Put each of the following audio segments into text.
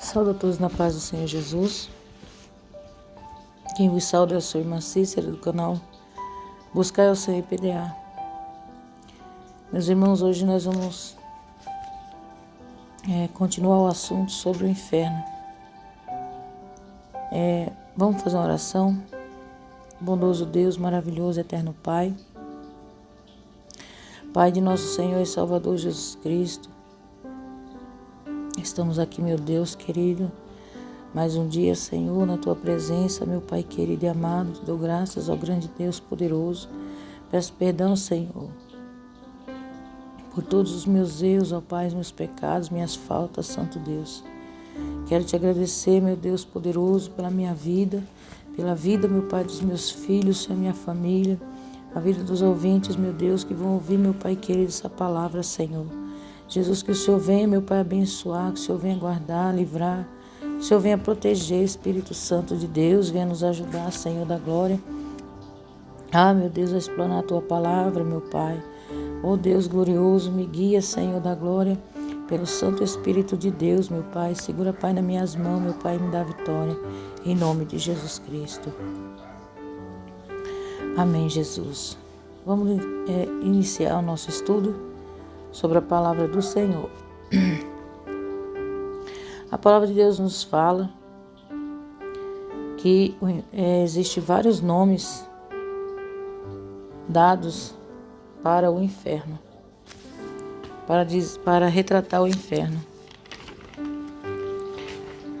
Saúde a todos na paz do Senhor Jesus. Quem vos sauda é a sua irmã Cícera do canal Buscar o Senhor PDA. Meus irmãos, hoje nós vamos continuar o assunto sobre o inferno. Vamos fazer uma oração. Bondoso Deus, maravilhoso, eterno Pai. Pai de nosso Senhor e Salvador Jesus Cristo. Estamos aqui, meu Deus querido, mais um dia, Senhor, na Tua presença, meu Pai querido e amado. Te dou graças ao grande Deus poderoso. Peço perdão, Senhor, por todos os meus erros, ó Pai, meus pecados, minhas faltas, Santo Deus. Quero Te agradecer, meu Deus poderoso, pela minha vida, pela vida, meu Pai, dos meus filhos, a minha família, a vida dos ouvintes, meu Deus, que vão ouvir, meu Pai querido, essa palavra, Senhor. Jesus, que o Senhor venha, meu Pai, abençoar, que o Senhor venha guardar, livrar, que o Senhor venha proteger, Espírito Santo de Deus, venha nos ajudar, Senhor da glória. Meu Deus, a explanar a Tua palavra, meu Pai. Deus glorioso, me guia, Senhor da glória, pelo Santo Espírito de Deus, meu Pai. Segura, Pai, nas minhas mãos, meu Pai, e me dá vitória, em nome de Jesus Cristo. Amém, Jesus. Vamos iniciar o nosso estudo sobre a palavra do Senhor. A palavra de Deus nos fala que existem vários nomes dados para o inferno, para retratar o inferno.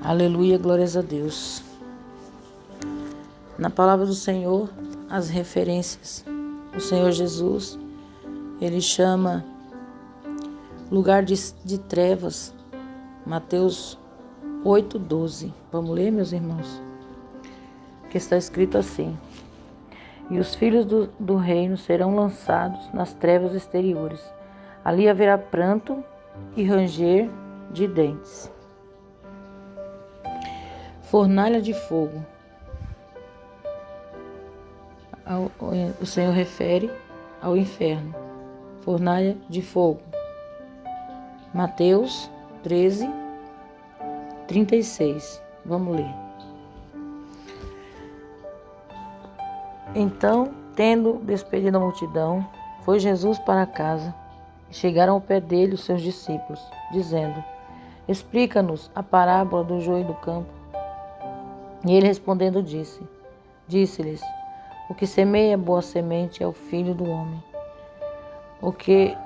Aleluia, glórias a Deus. Na palavra do Senhor, as referências. O Senhor Jesus, Ele chama lugar de trevas, Mateus 8:12. Vamos ler, meus irmãos? Que está escrito assim: e os filhos do reino serão lançados nas trevas exteriores. Ali haverá pranto e ranger de dentes. Fornalha de fogo. O Senhor refere ao inferno. Fornalha de fogo. Mateus 13:36. Vamos ler. Então, tendo despedido a multidão, foi Jesus para casa. Chegaram ao pé dele os seus discípulos, dizendo: explica-nos a parábola do joio do campo. E ele respondendo disse-lhes: o que semeia boa semente é o filho do homem. O que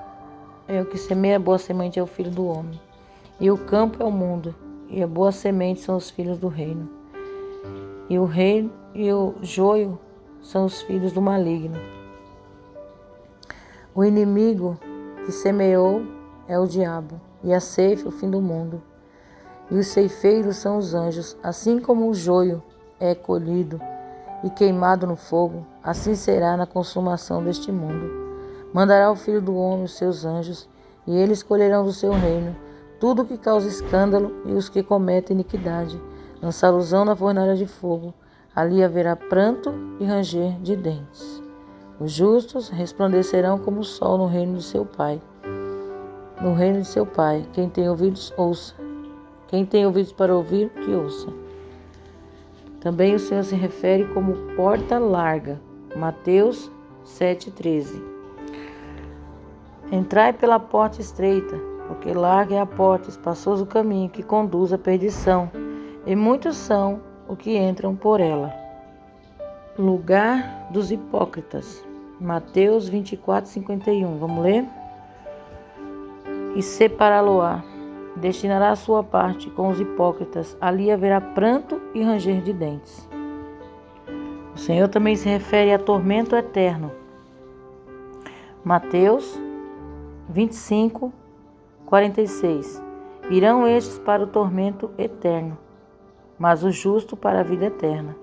semeia boa semente é o filho do homem. E o campo é o mundo, e a boa semente são os filhos do reino. E o reino e o joio são os filhos do maligno. O inimigo que semeou é o diabo, e a ceifa o fim do mundo. E os ceifeiros são os anjos. Assim como o joio é colhido e queimado no fogo, assim será na consumação deste mundo. Mandará o Filho do Homem os seus anjos, e eles colherão do seu reino tudo o que causa escândalo e os que cometem iniquidade. Lançá-los-ão na fornalha de fogo. Ali haverá pranto e ranger de dentes. Os justos resplandecerão como o sol no reino de seu Pai. No reino de seu Pai. Quem tem ouvidos, ouça. Quem tem ouvidos para ouvir, que ouça. Também o Senhor se refere como porta larga. Mateus 7:13. Entrai pela porta estreita, porque larga é a porta, espaçoso o caminho que conduz à perdição, e muitos são os que entram por ela. Lugar dos hipócritas. Mateus 24:51. Vamos ler? E separá-lo-á, destinará a sua parte com os hipócritas. Ali haverá pranto e ranger de dentes. O Senhor também se refere a tormento eterno. Mateus 25:46. Irão estes para o tormento eterno, mas o justo para a vida eterna.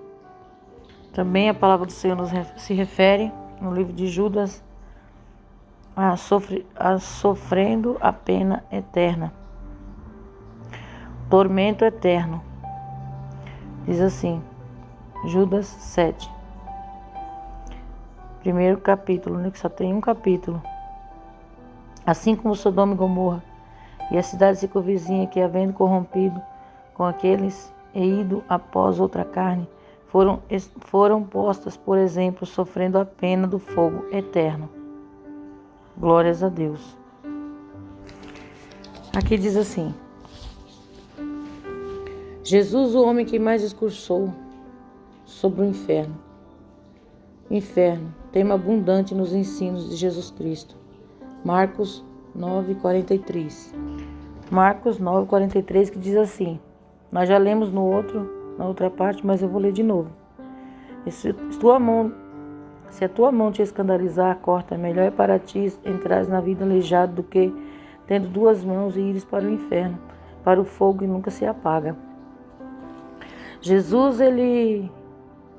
Também a palavra do Senhor se refere, no livro de Judas, a sofrendo a pena eterna. Tormento eterno. Diz assim, Judas 7. Primeiro capítulo, que só tem um capítulo. Assim como Sodoma e Gomorra e a cidade circunvizinha que, havendo com aqueles e ido após outra carne, foram postas, por exemplo, sofrendo a pena do fogo eterno. Glórias a Deus. Aqui diz assim: Jesus, o homem que mais discursou sobre o inferno. Inferno, tema abundante nos ensinos de Jesus Cristo. Marcos 9:43. Marcos 9:43, que diz assim: nós já lemos na outra parte, mas eu vou ler de novo. Se a tua mão te escandalizar, corta. Melhor é para ti entrares na vida aleijado do que tendo duas mãos e ires para o inferno, para o fogo que nunca se apaga. Jesus, ele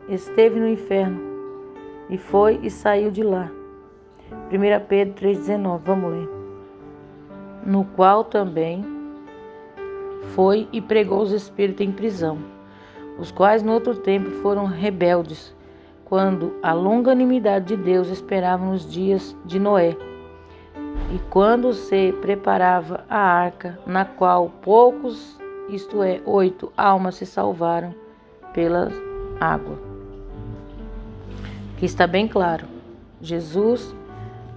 esteve no inferno e foi e saiu de lá. 1 Pedro 3,19, vamos ler. No qual também foi e pregou os espíritos em prisão, os quais no outro tempo foram rebeldes, quando a longanimidade de Deus esperava nos dias de Noé, e quando se preparava a arca, na qual poucos, isto é, 8 almas se salvaram pela água. Aqui está bem claro. Jesus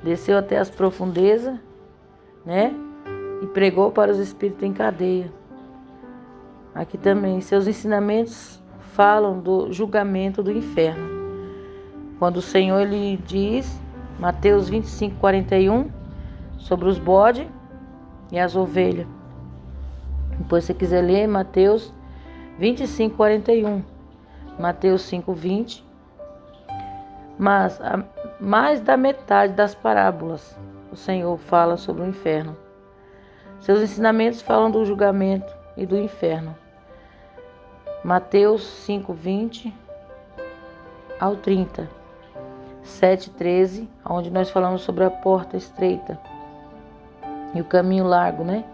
desceu até as profundezas, né? E pregou para os espíritos em cadeia. Aqui também, seus ensinamentos falam do julgamento do inferno. Quando o Senhor ele diz, Mateus 25:41, sobre os bodes e as ovelhas. Depois, se você quiser ler, Mateus 25:41, Mateus 5:20. Mas mais da metade das parábolas o Senhor fala sobre o inferno. Seus ensinamentos falam do julgamento e do inferno. Mateus 5:20 ao 30. 7:13, onde nós falamos sobre a porta estreita e o caminho largo, né?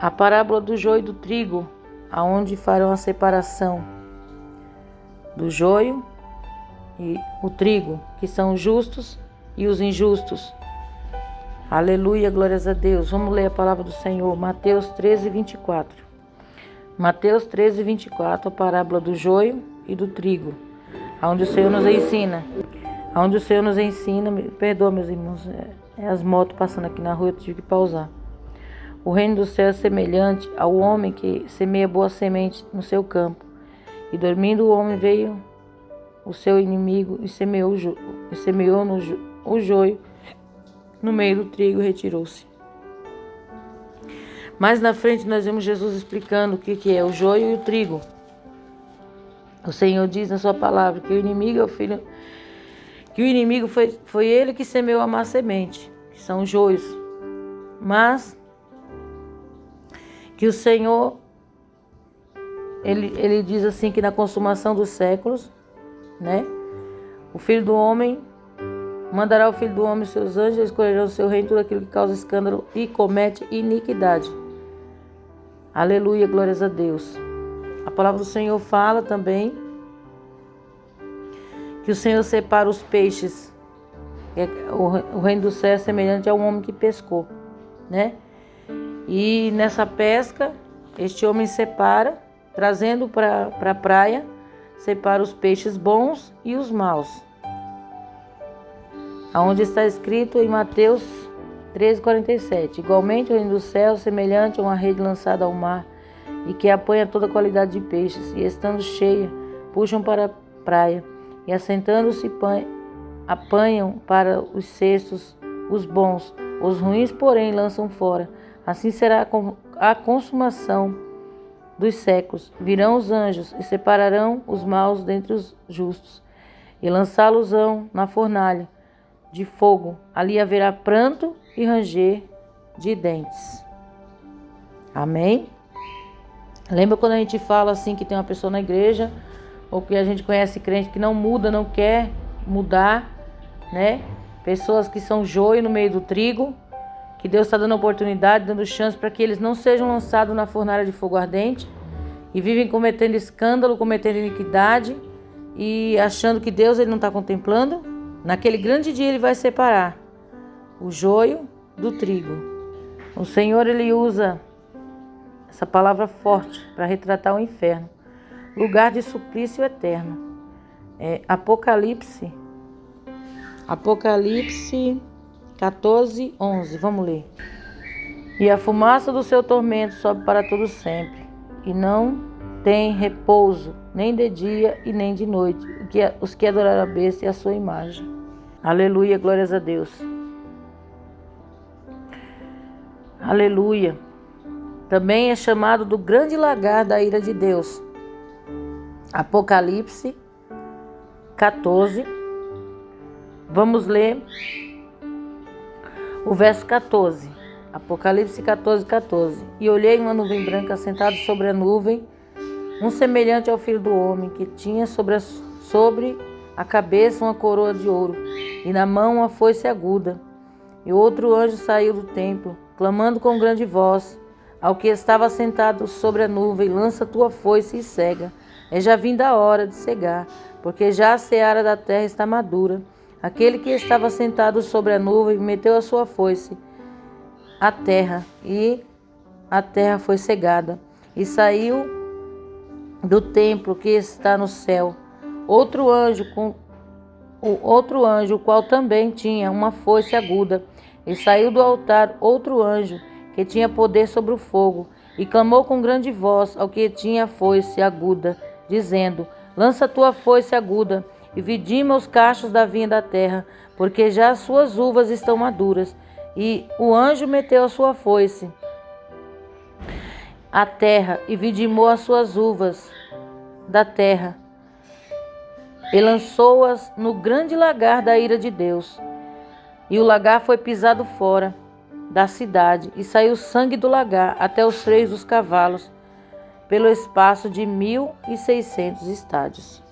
A parábola do joio e do trigo, aonde farão a separação do joio e o trigo, que são os justos e os injustos. Aleluia, glórias a Deus. Vamos ler a palavra do Senhor, Mateus 13:24. Mateus 13:24, a parábola do joio e do trigo, onde o Senhor nos ensina. Onde o Senhor nos ensina, perdoa meus irmãos, as motos passando aqui na rua, eu tive que pausar. O reino do céu é semelhante ao homem que semeia boa semente no seu campo. E dormindo o homem veio o seu inimigo e semeou o joio no meio do trigo e retirou-se. Mais na frente nós vemos Jesus explicando o que é o joio e o trigo. O Senhor diz na sua palavra que o inimigo é o filho, que o inimigo foi ele que semeou a má semente, que são os joios. Mas que o Senhor, ele diz assim que na consumação dos séculos, né? O Filho do Homem mandará o Filho do Homem e seus anjos, eles escolherão o seu reino tudo aquilo que causa escândalo e comete iniquidade. Aleluia, glórias a Deus. A palavra do Senhor fala também que o Senhor separa os peixes. O reino do céu é semelhante a um homem que pescou, né? E nessa pesca, este homem separa, trazendo para a praia, separa os peixes bons e os maus. Aonde está escrito em Mateus 13:47. Igualmente o reino do céu é semelhante a uma rede lançada ao mar e que apanha toda qualidade de peixes, e estando cheia, puxam para a praia, e assentando-se apanham para os cestos os bons, os ruins, porém, lançam fora. Assim será a consumação dos séculos. Virão os anjos e separarão os maus dentre os justos, e lançá-los-ão na fornalha de fogo. Ali haverá pranto e ranger de dentes. Amém? Lembra quando a gente fala assim que tem uma pessoa na igreja, ou que a gente conhece crente que não muda, não quer mudar, né? Pessoas que são joio no meio do trigo, que Deus está dando oportunidade, dando chance para que eles não sejam lançados na fornalha de fogo ardente e vivem cometendo escândalo, cometendo iniquidade e achando que Deus ele não está contemplando. Naquele grande dia ele vai separar o joio do trigo. O Senhor ele usa essa palavra forte para retratar o inferno. Lugar de suplício eterno. Apocalipse 14, 11. Vamos ler. E a fumaça do seu tormento sobe para todo sempre, e não tem repouso, nem de dia e nem de noite, os que adoraram a besta e a sua imagem. Aleluia, glórias a Deus. Aleluia. Também é chamado do grande lagar da ira de Deus. Apocalipse 14. Vamos ler o verso 14. Apocalipse 14, 14. E olhei uma nuvem branca assentada sobre a nuvem, um semelhante ao Filho do Homem, que tinha sobre a cabeça uma coroa de ouro, e na mão uma foice aguda. E outro anjo saiu do templo, clamando com grande voz ao que estava sentado sobre a nuvem: lança tua foice e cega. É já vinda a hora de cegar, porque já a seara da terra está madura. Aquele que estava sentado sobre a nuvem meteu a sua foice à terra, e a terra foi cegada. E saiu do templo que está no céu outro anjo, o qual também tinha uma foice aguda. E saiu do altar outro anjo, que tinha poder sobre o fogo, e clamou com grande voz ao que tinha a foice aguda, dizendo: lança tua foice aguda, e vidima os cachos da vinha da terra, porque já as suas uvas estão maduras. E o anjo meteu a sua foice à terra, e vidimou as suas uvas da terra, e lançou-as no grande lagar da ira de Deus. E o lagar foi pisado fora da cidade, e saiu sangue do lagar até os freios dos cavalos, pelo espaço de 1.600 estádios.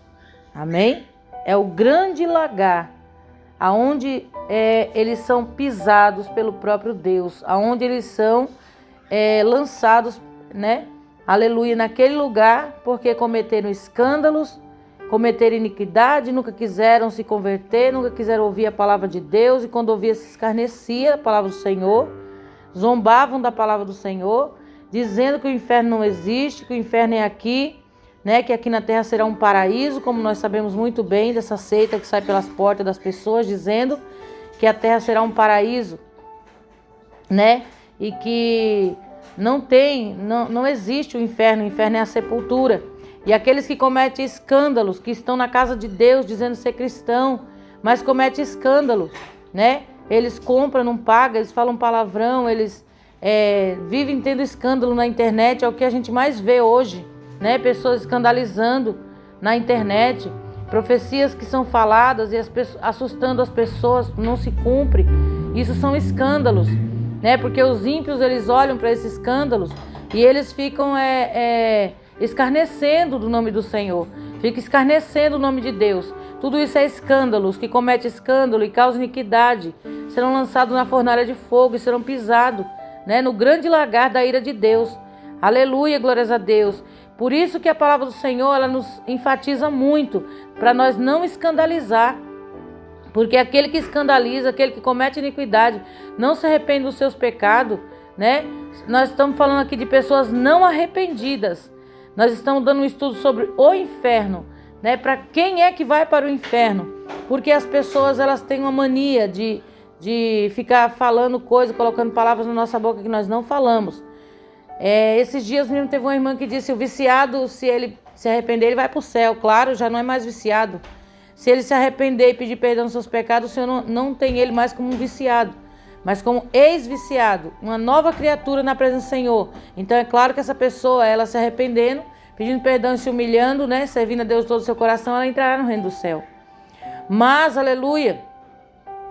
Amém? É o grande lagar, aonde eles são pisados pelo próprio Deus, aonde eles são lançados, né? Aleluia, naquele lugar, porque cometeram escândalos, cometeram iniquidade, nunca quiseram se converter, nunca quiseram ouvir a palavra de Deus, e quando ouvia se escarnecia a palavra do Senhor, zombavam da palavra do Senhor, dizendo que o inferno não existe, que o inferno é aqui, né? Que aqui na terra será um paraíso, como nós sabemos muito bem dessa seita que sai pelas portas das pessoas, dizendo que a terra será um paraíso, né? E que não existe o inferno é a sepultura. E aqueles que cometem escândalos, que estão na casa de Deus dizendo ser cristão, mas cometem escândalo, né? Eles compram, não pagam, eles falam palavrão, eles vivem tendo escândalo na internet, é o que a gente mais vê hoje, né? Pessoas escandalizando na internet, profecias que são faladas e assustando as pessoas, não se cumpre. Isso são escândalos, né? Porque os ímpios, eles olham para esses escândalos e eles ficam escarnecendo do nome do Senhor, ficam escarnecendo o nome de Deus. Tudo isso é escândalo. Os que cometem escândalo e causam iniquidade serão lançados na fornalha de fogo e serão pisados, né, no grande lagar da ira de Deus. Aleluia, glórias a Deus. Por isso que a palavra do Senhor, ela nos enfatiza muito, para nós não escandalizar. Porque aquele que escandaliza, aquele que comete iniquidade, não se arrepende dos seus pecados, né? Nós estamos falando aqui de pessoas não arrependidas. Nós estamos dando um estudo sobre o inferno, né? Para quem é que vai para o inferno? Porque as pessoas, elas têm uma mania de ficar falando coisas, colocando palavras na nossa boca que nós não falamos. Esses dias mesmo teve uma irmã que disse: o viciado, se ele se arrepender, ele vai para o céu. Claro, já não é mais viciado. Se ele se arrepender e pedir perdão dos seus pecados, o Senhor não tem ele mais como um viciado, mas como ex-viciado, uma nova criatura na presença do Senhor. Então é claro que essa pessoa, ela se arrependendo, pedindo perdão e se humilhando, né, servindo a Deus todo o seu coração, ela entrará no reino do céu. Mas, aleluia,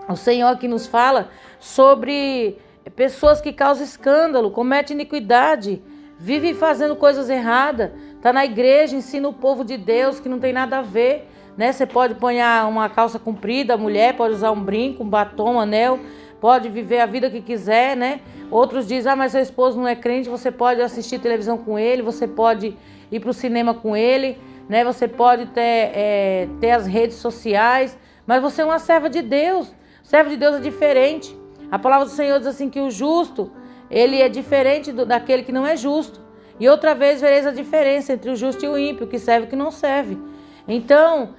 o Senhor aqui nos fala sobre pessoas que causam escândalo, cometem iniquidade, vivem fazendo coisas erradas, está na igreja, ensina o povo de Deus que não tem nada a ver, né? Você pode pôr uma calça comprida, a mulher pode usar um brinco, um batom, um anel, pode viver a vida que quiser, né? Outros dizem: mas seu esposo não é crente, você pode assistir televisão com ele, você pode ir para o cinema com ele, né? Você pode ter as redes sociais, mas você é uma serva de Deus. O servo de Deus é diferente. A palavra do Senhor diz assim que o justo, ele é diferente daquele que não é justo. E outra vez vereis a diferença entre o justo e o ímpio, que serve e o que não serve. Então,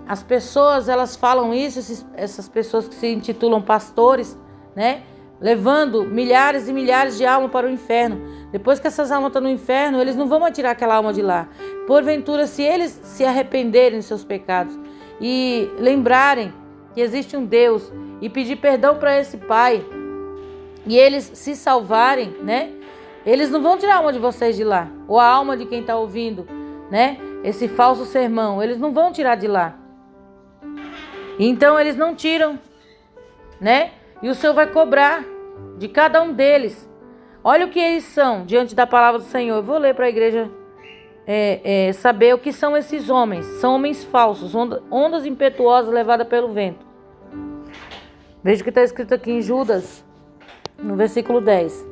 as pessoas, elas falam isso, essas pessoas que se intitulam pastores, né? Levando milhares e milhares de almas para o inferno. Depois que essas almas estão no inferno, eles não vão atirar aquela alma de lá. Porventura, se eles se arrependerem de seus pecados e lembrarem que existe um Deus e pedir perdão para esse Pai, e eles se salvarem, né? Eles não vão tirar a alma de vocês de lá, ou a alma de quem está ouvindo, né? Esse falso sermão, eles não vão tirar de lá. Então eles não tiram, né? E o Senhor vai cobrar de cada um deles. Olha o que eles são diante da palavra do Senhor. Eu vou ler para a igreja saber o que são esses homens. São homens falsos, ondas impetuosas levadas pelo vento. Veja o que está escrito aqui em Judas, no versículo 10.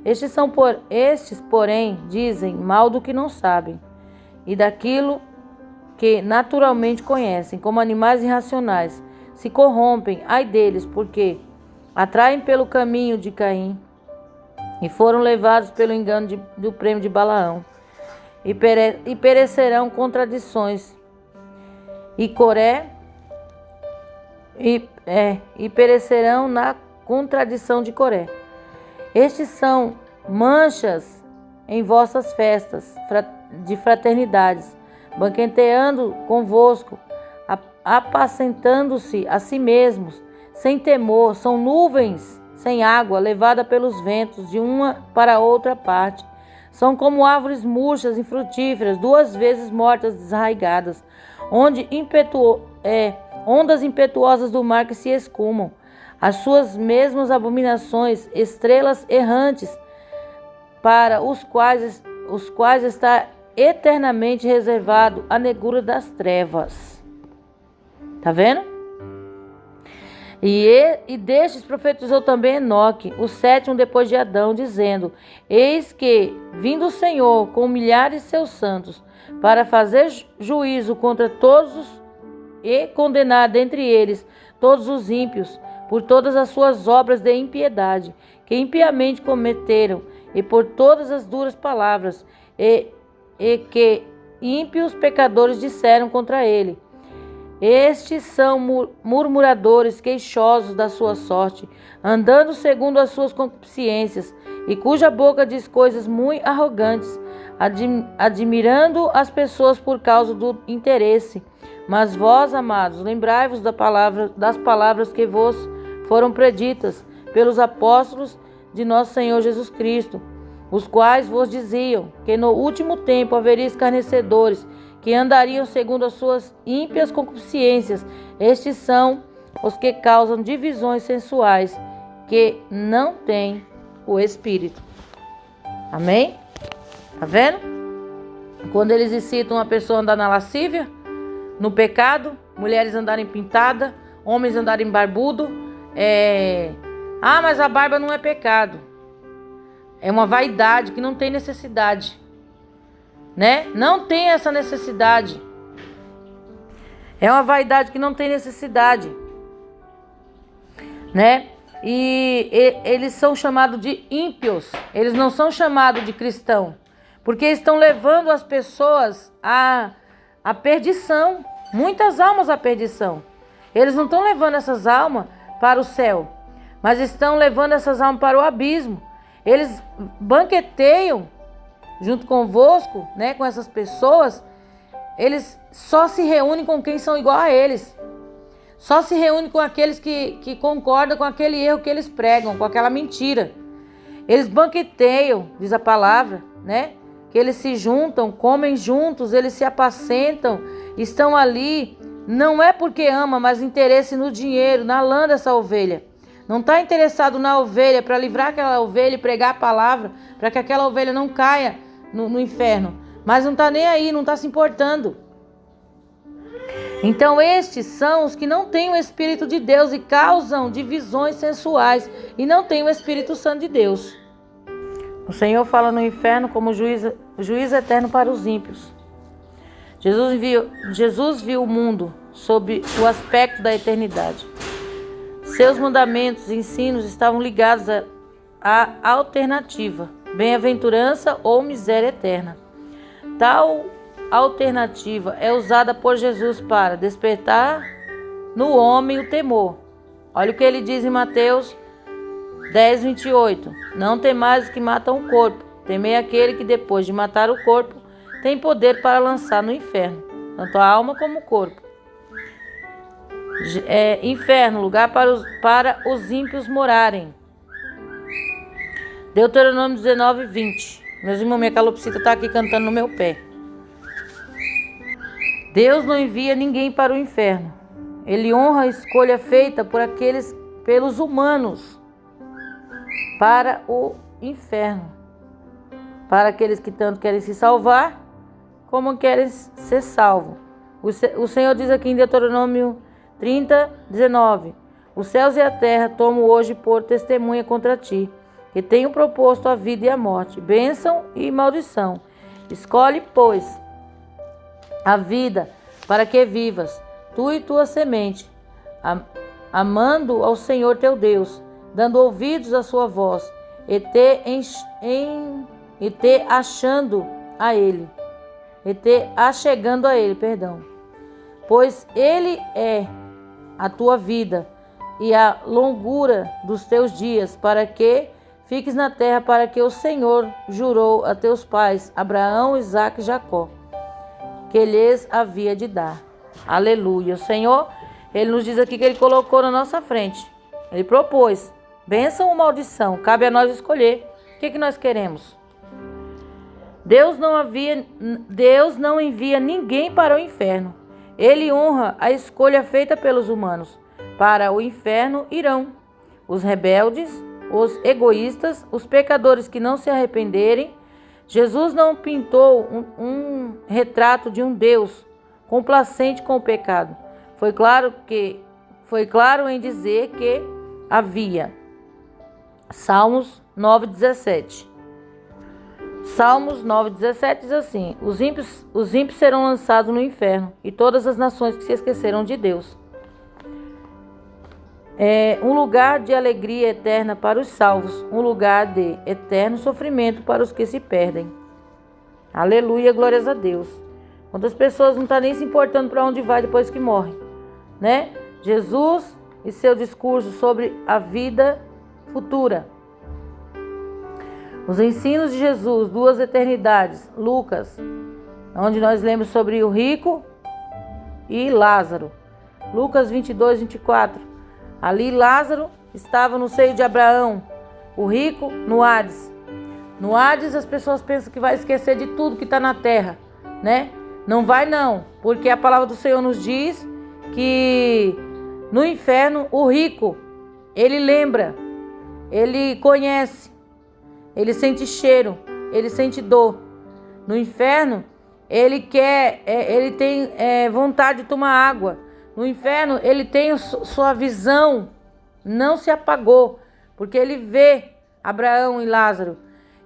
Estes, porém, dizem mal do que não sabem, e daquilo que naturalmente conhecem, como animais irracionais, se corrompem, ai deles, porque atraem pelo caminho de Caim e foram levados pelo engano do prêmio de Balaão, e perecerão contradições, e Coré, e perecerão na contradição de Coré. Estes são manchas em vossas festas de fraternidades, banqueteando convosco, apacentando-se a si mesmos, sem temor, são nuvens sem água, levada pelos ventos de uma para outra parte. São como árvores murchas e frutíferas, 2 vezes mortas, desarraigadas, ondas impetuosas do mar que se escumam. As suas mesmas abominações, estrelas errantes, para os quais está eternamente reservado a negura das trevas. Tá vendo? E destes profetizou também Enoque, o 7º depois de Adão, dizendo: Eis que, vindo o Senhor com milhares de seus santos, para fazer juízo contra todos e condenar dentre eles todos os ímpios, por todas as suas obras de impiedade, que impiamente cometeram, e por todas as duras palavras, e que ímpios pecadores disseram contra ele. Estes são murmuradores, queixosos da sua sorte, andando segundo as suas concupiscências, e cuja boca diz coisas muito arrogantes, admirando as pessoas por causa do interesse. Mas vós, amados, lembrai-vos das palavras que vos foram preditas pelos apóstolos de nosso Senhor Jesus Cristo, os quais vos diziam que no último tempo haveria escarnecedores, que andariam segundo as suas ímpias concupiscências. Estes são os que causam divisões sensuais, que não têm o Espírito. Amém? Tá vendo? Quando eles incitam a pessoa a andar na lascívia, no pecado, mulheres andarem pintadas, homens andarem barbudo, mas a barba não é pecado. É uma vaidade que não tem necessidade, né? Não tem essa necessidade. É uma vaidade que não tem necessidade, né? E eles são chamados de ímpios. Eles não são chamados de cristão, porque estão levando as pessoas à perdição. Muitas almas à perdição. Eles não estão levando essas almas para o céu, mas estão levando essas almas para o abismo. Eles banqueteiam junto convosco, né, com essas pessoas. Eles só se reúnem com quem são igual a eles. Só se reúnem com aqueles que concordam com aquele erro que eles pregam, com aquela mentira. Eles banqueteiam, diz a palavra, né? Que eles se juntam, comem juntos, eles se apacentam, estão ali. Não é porque ama, mas interesse no dinheiro, na lã dessa ovelha. Não está interessado na ovelha para livrar aquela ovelha e pregar a palavra, para que aquela ovelha não caia no inferno. Mas não está nem aí, não está se importando. Então estes são os que não têm o Espírito de Deus e causam divisões sensuais e não têm o Espírito Santo de Deus. O Senhor fala no inferno como juiz eterno para os ímpios. Jesus viu o mundo sob o aspecto da eternidade. Seus mandamentos e ensinos estavam ligados à alternativa, bem-aventurança ou miséria eterna. Tal alternativa é usada por Jesus para despertar no homem o temor. Olha o que ele diz em Mateus 10:28. Não temais os que matam o corpo, temei aquele que depois de matar o corpo tem poder para lançar no inferno, tanto a alma como o corpo. Inferno, lugar para os ímpios morarem. Deuteronômio 19:20. Meus irmãos, minha calopsita está aqui cantando no meu pé. Deus não envia ninguém para o inferno. Ele honra a escolha feita pelos humanos para o inferno. Para aqueles que tanto querem se salvar, como querem ser salvos. O Senhor diz aqui em Deuteronômio 30:19. Os céus e a terra tomo hoje por testemunha contra ti, que tenho proposto a vida e a morte, bênção e maldição. Escolhe, pois, a vida para que vivas, tu e tua semente, amando ao Senhor teu Deus, dando ouvidos à sua voz, e te achegando a Ele, pois Ele é a tua vida e a longura dos teus dias, para que fiques na terra para que o Senhor jurou a teus pais, Abraão, Isaque e Jacó, que lhes havia de dar. Aleluia. O Senhor, Ele nos diz aqui que Ele colocou na nossa frente. Ele propôs bênção ou maldição. Cabe a nós escolher o que nós queremos. Deus não envia ninguém para o inferno. Ele honra a escolha feita pelos humanos. Para o inferno irão os rebeldes, os egoístas, os pecadores que não se arrependerem. Jesus não pintou um retrato de um Deus complacente com o pecado. Foi claro em dizer que havia. Salmos 9:17. Salmos 9:17 diz assim: os ímpios serão lançados no inferno, e todas as nações que se esqueceram de Deus. Um lugar de alegria eterna para os salvos, um lugar de eterno sofrimento para os que se perdem. Aleluia, glórias a Deus. Quantas pessoas não estão nem se importando para onde vai depois que morre, né? Jesus e seu discurso sobre a vida futura. Os ensinos de Jesus, duas eternidades. Lucas, onde nós lemos sobre o rico e Lázaro. Lucas 22:24. Ali Lázaro estava no seio de Abraão, o rico no Hades. No Hades as pessoas pensam que vai esquecer de tudo que está na terra, né? Não vai não, porque a palavra do Senhor nos diz que no inferno o rico, ele lembra, ele conhece, ele sente cheiro, ele sente dor. No inferno ele tem vontade de tomar água. No inferno, ele tem sua visão, não se apagou, porque ele vê Abraão e Lázaro.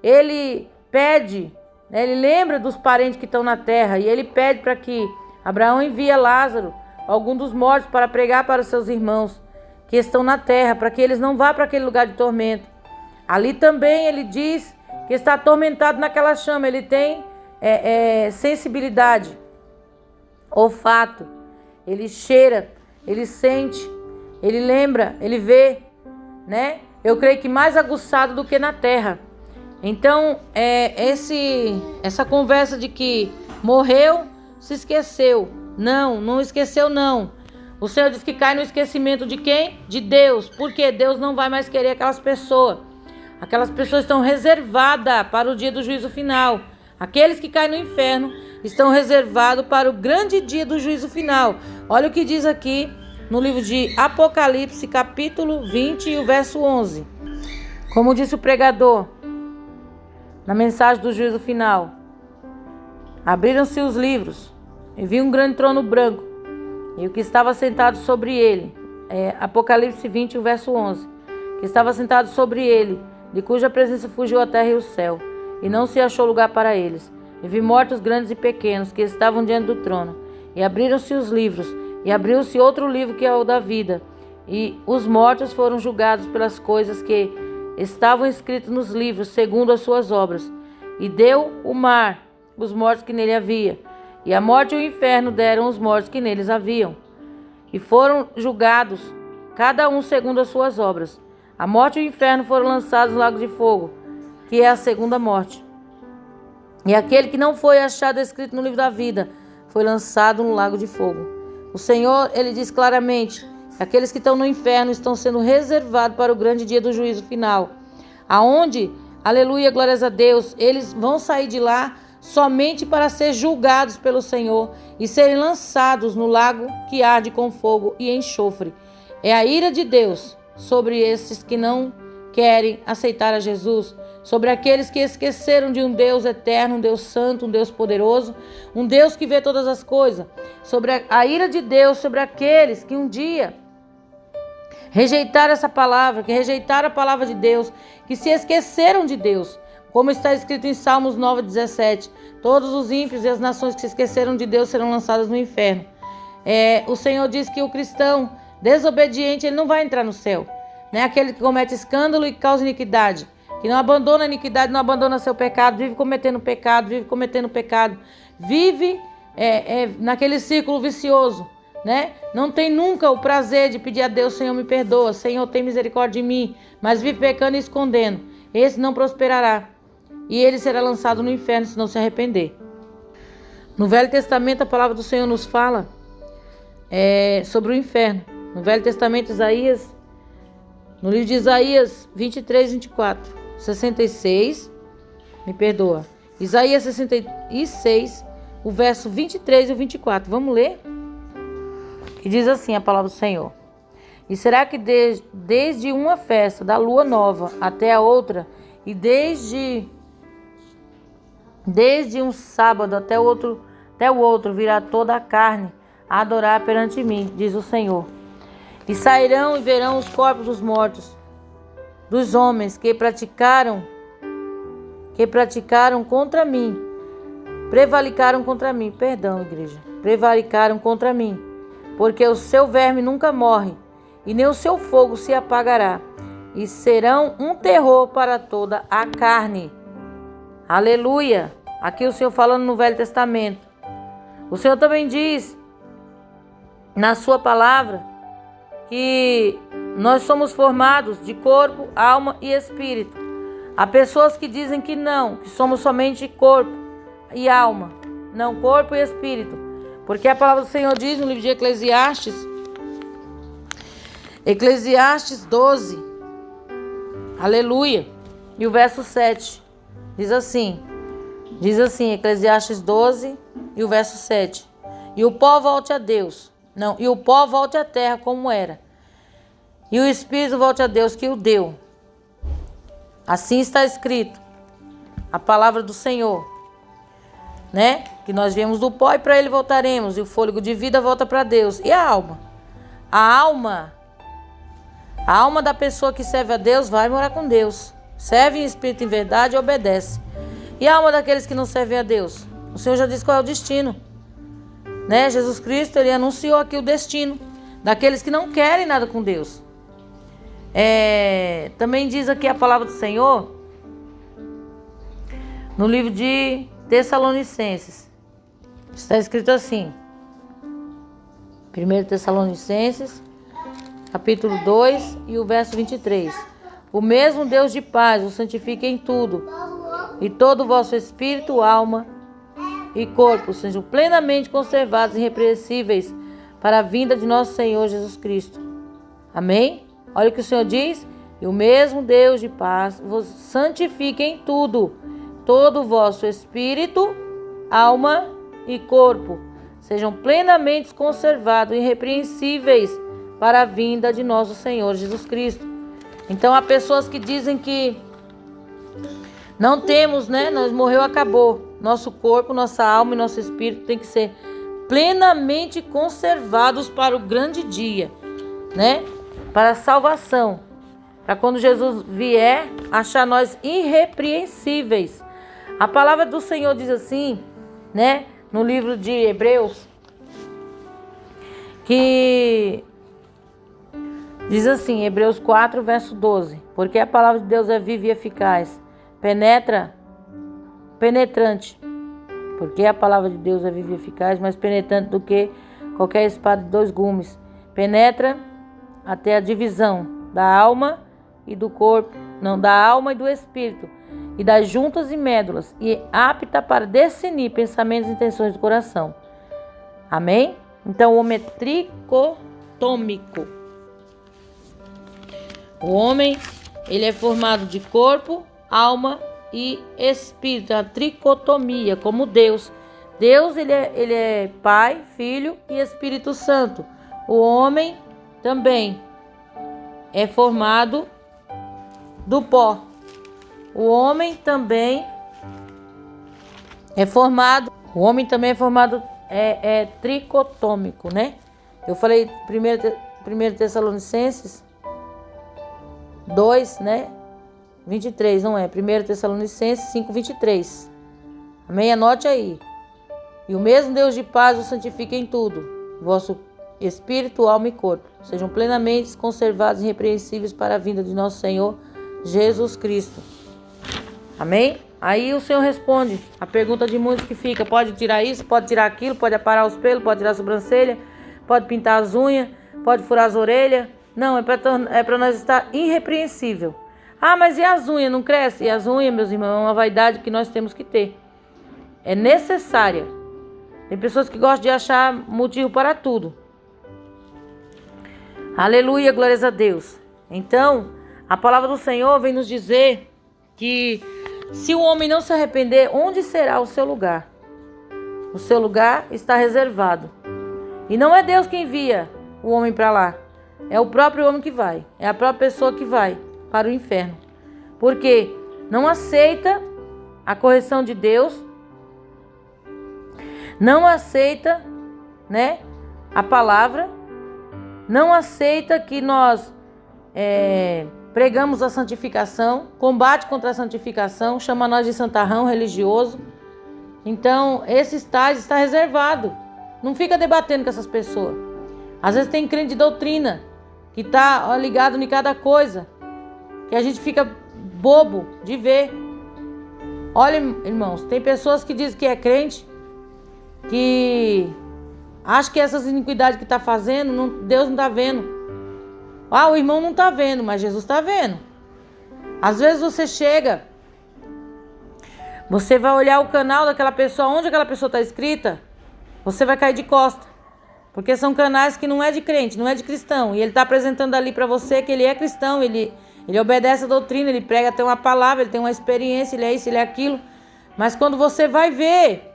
Ele pede, né, ele lembra dos parentes que estão na terra, e ele pede para que Abraão envie Lázaro, algum dos mortos, para pregar para os seus irmãos que estão na terra, para que eles não vá para aquele lugar de tormento. Ali também ele diz que está atormentado naquela chama, ele tem sensibilidade, olfato. Ele cheira, ele sente, ele lembra, ele vê, né? Eu creio que mais aguçado do que na terra. Então, essa conversa de que morreu, se esqueceu. Não esqueceu não. O Senhor diz que cai no esquecimento de quem? De Deus. Porque Deus não vai mais querer aquelas pessoas. Aquelas pessoas estão reservadas para o dia do juízo final. Aqueles que caem no inferno estão reservados para o grande dia do juízo final. Olha o que diz aqui no livro de Apocalipse, capítulo 20, e o verso 11. Como disse o pregador na mensagem do juízo final: abriram-se os livros, e vi um grande trono branco, e o que estava sentado sobre ele, Apocalipse 20, o verso 11, que estava sentado sobre ele, de cuja presença fugiu a terra e o céu, e não se achou lugar para eles. E vi mortos grandes e pequenos que estavam diante do trono. E abriram-se os livros, e abriu-se outro livro que é o da vida. E os mortos foram julgados pelas coisas que estavam escritos nos livros, segundo as suas obras. E deu o mar os mortos que nele havia, e a morte e o inferno deram os mortos que neles haviam. E foram julgados, cada um segundo as suas obras. A morte e o inferno foram lançados no lago de fogo, que é a segunda morte. E aquele que não foi achado escrito no livro da vida foi lançado no lago de fogo. O Senhor, ele diz claramente, aqueles que estão no inferno estão sendo reservados para o grande dia do juízo final, aonde, aleluia, glórias a Deus, eles vão sair de lá somente para ser julgados pelo Senhor e serem lançados no lago que arde com fogo e enxofre. É a ira de Deus sobre esses que não querem aceitar a Jesus, sobre aqueles que esqueceram de um Deus eterno, um Deus santo, um Deus poderoso, um Deus que vê todas as coisas, sobre a ira de Deus sobre aqueles que um dia rejeitaram essa palavra, que rejeitaram a palavra de Deus, que se esqueceram de Deus. Como está escrito em Salmos 9:17, todos os ímpios e as nações que se esqueceram de Deus serão lançadas no inferno. O Senhor diz que o cristão desobediente, ele não vai entrar no céu. Aquele que comete escândalo e causa iniquidade, que não abandona a iniquidade, não abandona seu pecado, vive cometendo pecado, vive naquele círculo vicioso, Não tem nunca o prazer de pedir a Deus: Senhor, me perdoa, Senhor, tem misericórdia de mim, mas vive pecando e escondendo. Esse não prosperará, e ele será lançado no inferno se não se arrepender. No Velho Testamento, a palavra do Senhor nos fala sobre o inferno. No Velho Testamento, Isaías, no livro de Isaías 23, 24, 66, Isaías 66, o verso 23 e o 24. Vamos ler? Que diz assim a palavra do Senhor: E será que desde uma festa da lua nova até a outra, e desde um sábado até o outro, virá toda a carne a adorar perante mim, diz o Senhor. E sairão e verão os corpos dos mortos, dos homens que praticaram contra mim, prevaricaram contra mim, prevaricaram contra mim, porque o seu verme nunca morre, e nem o seu fogo se apagará, e serão um terror para toda a carne. Aleluia! Aqui o Senhor falando no Velho Testamento. O Senhor também diz na sua palavra que nós somos formados de corpo, alma e espírito. Há pessoas que dizem que não, que somos somente corpo e alma, não corpo e espírito, porque a palavra do Senhor diz no livro de Eclesiastes 12, aleluia, e o verso 7, diz assim, Eclesiastes 12 e o verso 7, e o pó volte a Deus, e o pó volte à terra como era, e o Espírito volte a Deus que o deu. Assim está escrito, a palavra do Senhor, que nós viemos do pó e para ele voltaremos, e o fôlego de vida volta para Deus. E a alma? A alma da pessoa que serve a Deus vai morar com Deus, serve em espírito e em verdade e obedece. E a alma daqueles que não servem a Deus? O Senhor já disse qual é o destino, Jesus Cristo, ele anunciou aqui o destino daqueles que não querem nada com Deus. Também diz aqui a palavra do Senhor no livro de Tessalonicenses. Está escrito assim, 1 Tessalonicenses, capítulo 2 e o verso 23. O mesmo Deus de paz o santifique em tudo, e todo o vosso espírito, alma e corpo sejam plenamente conservados e irrepreensíveis para a vinda de nosso Senhor Jesus Cristo. Amém? Olha o que o Senhor diz: e o mesmo Deus de paz vos santifique em tudo, todo o vosso espírito, alma e corpo sejam plenamente conservados e irrepreensíveis para a vinda de nosso Senhor Jesus Cristo. Então há pessoas que dizem que não temos, nós morreu, acabou. Nosso corpo, nossa alma e nosso espírito tem que ser plenamente conservados para o grande dia, para a salvação, para quando Jesus vier, achar nós irrepreensíveis. A palavra do Senhor diz assim, no livro de Hebreus, que Diz assim, Hebreus 4, verso 12. Porque a palavra de Deus é viva e eficaz, penetrante. Porque a palavra de Deus é viva e eficaz, mais penetrante do que qualquer espada de 2 gumes. Penetra até a divisão da alma e do corpo, não, da alma e do espírito, e das juntas e médulas, e é apta para discernir pensamentos e intenções do coração. Amém? Então, o homem é tricotômico. O homem, ele é formado de corpo, alma e espírito, a tricotomia, como Deus. Deus, ele é Pai, Filho e Espírito Santo. O homem também é formado do pó. O homem também é formado, tricotômico, né? Eu falei 1 Tessalonicenses 2, né? 23, não é? 1 Tessalonicenses 5, 23. Amém? Anote aí. E o mesmo Deus de paz o santifica em tudo. Vosso espírito, alma e corpo sejam plenamente conservados e irrepreensíveis para a vinda de nosso Senhor Jesus Cristo. Amém? Aí o Senhor responde a pergunta de muitos que fica: pode tirar isso, pode tirar aquilo, pode aparar os pelos, pode tirar a sobrancelha, pode pintar as unhas, pode furar as orelhas. Não, é para nós estar irrepreensível. Ah, mas e as unhas, não cresce? E as unhas, meus irmãos, é uma vaidade que nós temos que ter. É necessária. Tem pessoas que gostam de achar motivo para tudo. Aleluia, glórias a Deus. Então, a palavra do Senhor vem nos dizer que se o homem não se arrepender, onde será o seu lugar? O seu lugar está reservado. E não é Deus quem envia o homem para lá. É o próprio homem que vai. É a própria pessoa que vai para o inferno. Porque não aceita a correção de Deus. Não aceita, né, a palavra. Não aceita que nós pregamos a santificação. Combate contra a santificação. Chama nós de santarrão religioso. Então, esse estágio está reservado. Não fica debatendo com essas pessoas. Às vezes tem crente de doutrina que está ligado em cada coisa, que a gente fica bobo de ver. Olha, irmãos, tem pessoas que dizem que é crente, que acham que essas iniquidades que está fazendo, Deus não está vendo. Ah, o irmão não está vendo, mas Jesus está vendo. Às vezes você chega, você vai olhar o canal daquela pessoa, onde aquela pessoa está inscrita, você vai cair de costa. Porque são canais que não é de crente, não é de cristão. E ele está apresentando ali para você que ele é cristão, ele obedece a doutrina, ele prega, tem uma palavra, ele tem uma experiência, ele é isso, ele é aquilo. Mas quando você vai ver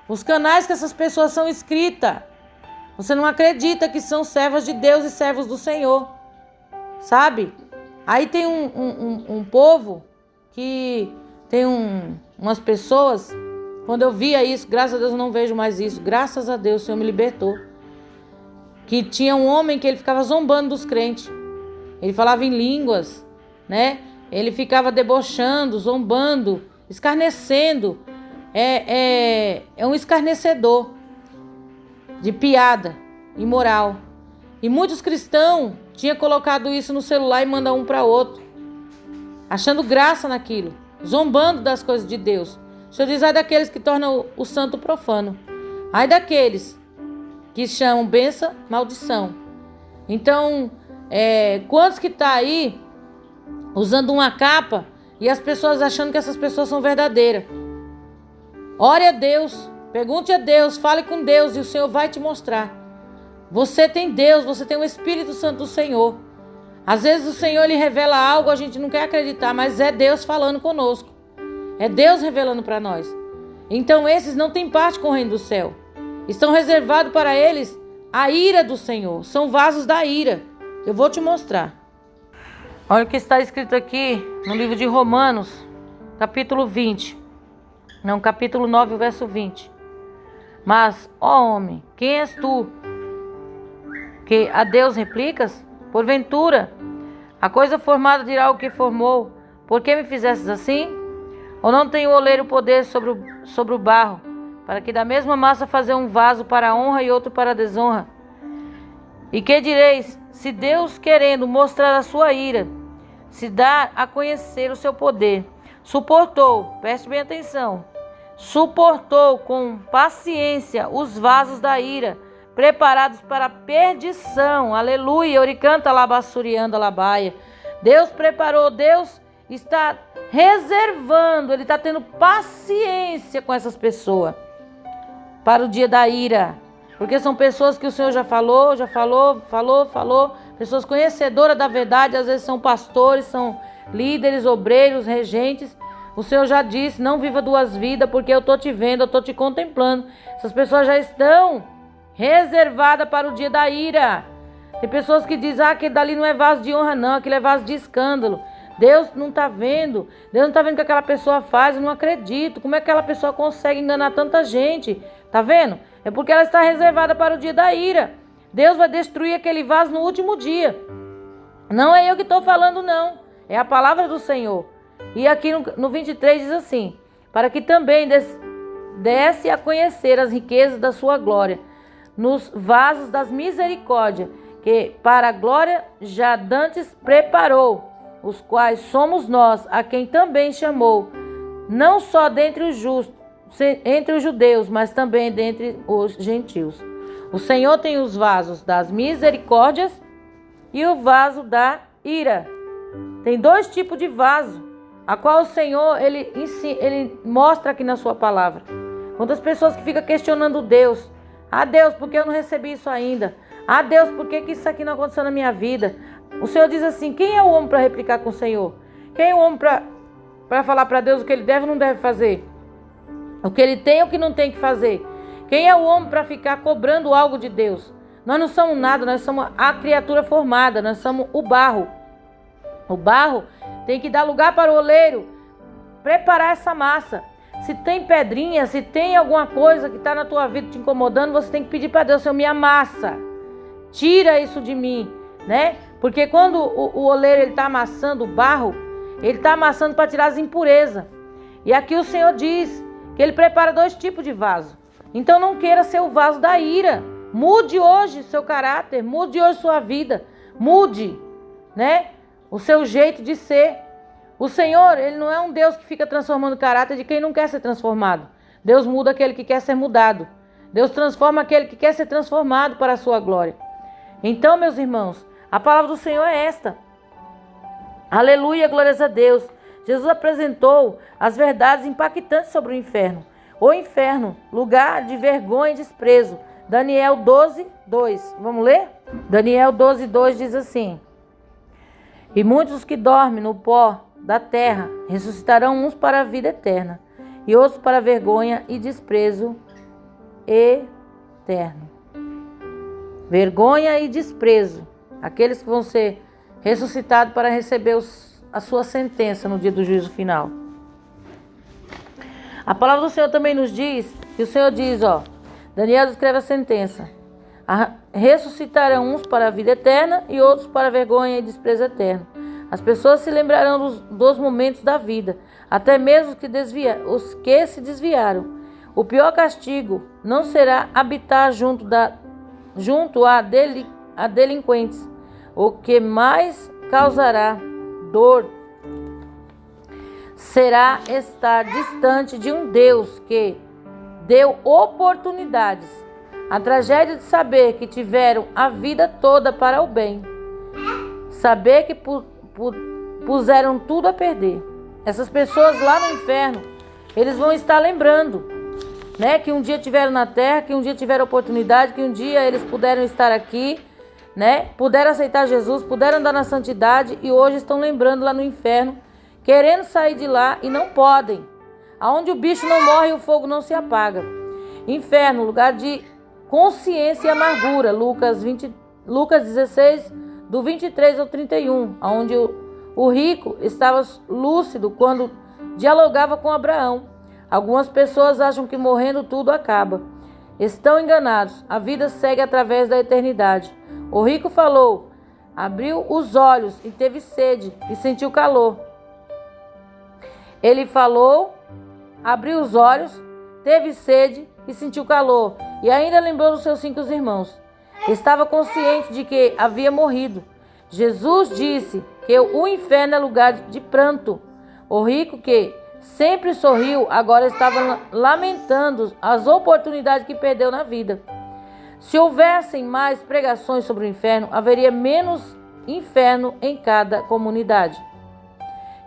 os canais que essas pessoas são inscritas, você não acredita que são servas de Deus e servos do Senhor. Sabe? Aí tem um povo que tem umas pessoas, quando eu via isso, graças a Deus eu não vejo mais isso, graças a Deus o Senhor me libertou. Que tinha um homem que ele ficava zombando dos crentes. Ele falava em línguas, né? Ele ficava debochando, zombando, escarnecendo. É um escarnecedor de piada imoral. E muitos cristãos tinham colocado isso no celular e mandam um para outro, achando graça naquilo, zombando das coisas de Deus. O Senhor diz: ai daqueles que tornam o santo profano. Ai daqueles que chamam bênção, maldição. Então, quantos que tá aí usando uma capa e as pessoas achando que essas pessoas são verdadeiras? Ore a Deus, pergunte a Deus, fale com Deus e o Senhor vai te mostrar. Você tem Deus, você tem o Espírito Santo do Senhor. Às vezes o Senhor ele revela algo, a gente não quer acreditar, mas é Deus falando conosco. É Deus revelando para nós. Então esses não têm parte com o reino do céu. Estão reservados para eles a ira do Senhor. São vasos da ira. Eu vou te mostrar. Olha o que está escrito aqui no livro de Romanos, capítulo 20. Não, capítulo 9, verso 20. Mas, ó homem, quem és tu, que a Deus replicas? Porventura, a coisa formada dirá o que formou: por que me fizestes assim? Ou não tem o oleiro poder sobre o barro, para que da mesma massa fazer um vaso para a honra e outro para a desonra? E que direis, se Deus, querendo mostrar a sua ira, se dá a conhecer o seu poder, suportou, preste bem atenção, suportou com paciência os vasos da ira, preparados para a perdição. Aleluia, oricanta labassurianda labaia. Deus preparou, Deus está reservando, Ele está tendo paciência com essas pessoas para o dia da ira. Porque são pessoas que o Senhor já falou, pessoas conhecedoras da verdade, às vezes são pastores, são líderes, obreiros, regentes. O Senhor já disse, não viva duas vidas, porque eu estou te vendo, eu estou te contemplando. Essas pessoas já estão reservadas para o dia da ira. Tem pessoas que dizem, aquele dali não é vaso de honra não, aquele é vaso de escândalo. Deus não está vendo, Deus não está vendo o que aquela pessoa faz, eu não acredito. Como é que aquela pessoa consegue enganar tanta gente? Tá vendo? É porque ela está reservada para o dia da ira. Deus vai destruir aquele vaso no último dia. Não é eu que estou falando não, é a palavra do Senhor. E aqui no 23 diz assim, para que também desse a conhecer as riquezas da sua glória, nos vasos das misericórdias, que para a glória já dantes preparou, os quais somos nós, a quem também chamou, não só dentre os justos, entre os judeus, mas também dentre os gentios. O Senhor tem os vasos das misericórdias e o vaso da ira. Tem dois tipos de vaso, a qual o Senhor ele mostra aqui na sua palavra. Quantas pessoas que ficam questionando Deus. Ah, Deus, por que eu não recebi isso ainda? Ah, Deus, por que isso aqui não aconteceu na minha vida? O Senhor diz assim, quem é o homem para replicar com o Senhor? Quem é o homem para falar para Deus o que ele deve ou não deve fazer? O que ele tem ou o que não tem que fazer? Quem é o homem para ficar cobrando algo de Deus? Nós não somos nada, nós somos a criatura formada, nós somos o barro. O barro tem que dar lugar para o oleiro preparar essa massa. Se tem pedrinha, se tem alguma coisa que está na tua vida te incomodando, você tem que pedir para Deus, Senhor, me amassa. Tira isso de mim, né? Porque quando o oleiro está amassando o barro, ele está amassando para tirar as impurezas. E aqui o Senhor diz que Ele prepara dois tipos de vaso. Então não queira ser o vaso da ira. Mude hoje seu caráter, mude hoje sua vida, mude, né? O seu jeito de ser. O Senhor, Ele não é um Deus que fica transformando o caráter de quem não quer ser transformado. Deus muda aquele que quer ser mudado. Deus transforma aquele que quer ser transformado para a sua glória. Então, meus irmãos, a palavra do Senhor é esta. Aleluia, glórias a Deus. Jesus apresentou as verdades impactantes sobre o inferno. O inferno, lugar de vergonha e desprezo. Daniel 12, 2. Vamos ler? Daniel 12, 2 diz assim. E muitos que dormem no pó da terra ressuscitarão, uns para a vida eterna e outros para a vergonha e desprezo eterno. Vergonha e desprezo. Aqueles que vão ser ressuscitados para receber a sua sentença no dia do juízo final. A palavra do Senhor também nos diz, que o Senhor diz, Daniel escreve a sentença. Ressuscitarão uns para a vida eterna e outros para a vergonha e desprezo eterno. As pessoas se lembrarão dos momentos da vida, até mesmo os que se desviaram. O pior castigo não será habitar junto a delinquentes. O que mais causará dor será estar distante de um Deus que deu oportunidades. A tragédia de saber que tiveram a vida toda para o bem. Saber que puseram tudo a perder. Essas pessoas lá no inferno, eles vão estar lembrando, né, que um dia tiveram na terra, que um dia tiveram oportunidade, que um dia eles puderam estar aqui, né, puderam aceitar Jesus, puderam andar na santidade e hoje estão lembrando lá no inferno, querendo sair de lá e não podem. Aonde o bicho não morre e o fogo não se apaga. Inferno, lugar de consciência e amargura. Lucas 16, do 23 ao 31, onde o rico estava lúcido quando dialogava com Abraão. Algumas pessoas acham que morrendo tudo acaba. Estão enganados. A vida segue através da eternidade. O rico falou, abriu os olhos e teve sede e sentiu calor. Ele falou, abriu os olhos, teve sede e sentiu calor. E ainda lembrou dos seus 5 irmãos. estava consciente de que havia morrido. Jesus disse que o inferno é lugar de pranto. O rico, que sempre sorriu, agora estava lamentando as oportunidades que perdeu na vida. Se houvessem mais pregações sobre o inferno, haveria menos inferno em cada comunidade.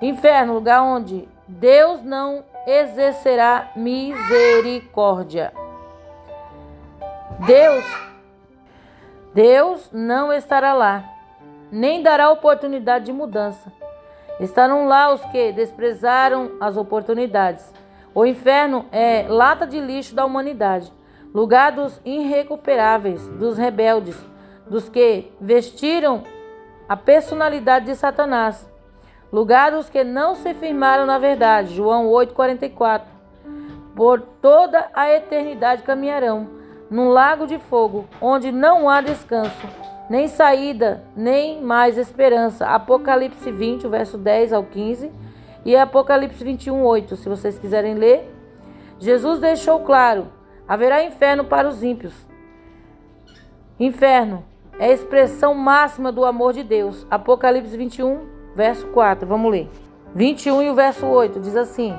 Inferno, lugar onde Deus não exercerá misericórdia. Deus não estará lá, nem dará oportunidade de mudança. Estarão lá os que desprezaram as oportunidades. O inferno é lata de lixo da humanidade, lugar dos irrecuperáveis, dos rebeldes, dos que vestiram a personalidade de Satanás, lugar dos que não se firmaram na verdade. João 8,44. Por toda a eternidade caminharão num lago de fogo, onde não há descanso, nem saída, nem mais esperança. Apocalipse 20, verso 10 ao 15, e Apocalipse 21, 8, se vocês quiserem ler. Jesus deixou claro: haverá inferno para os ímpios. Inferno é a expressão máxima do amor de Deus. Apocalipse 21, verso 4, vamos ler. 21 e o verso 8 diz assim: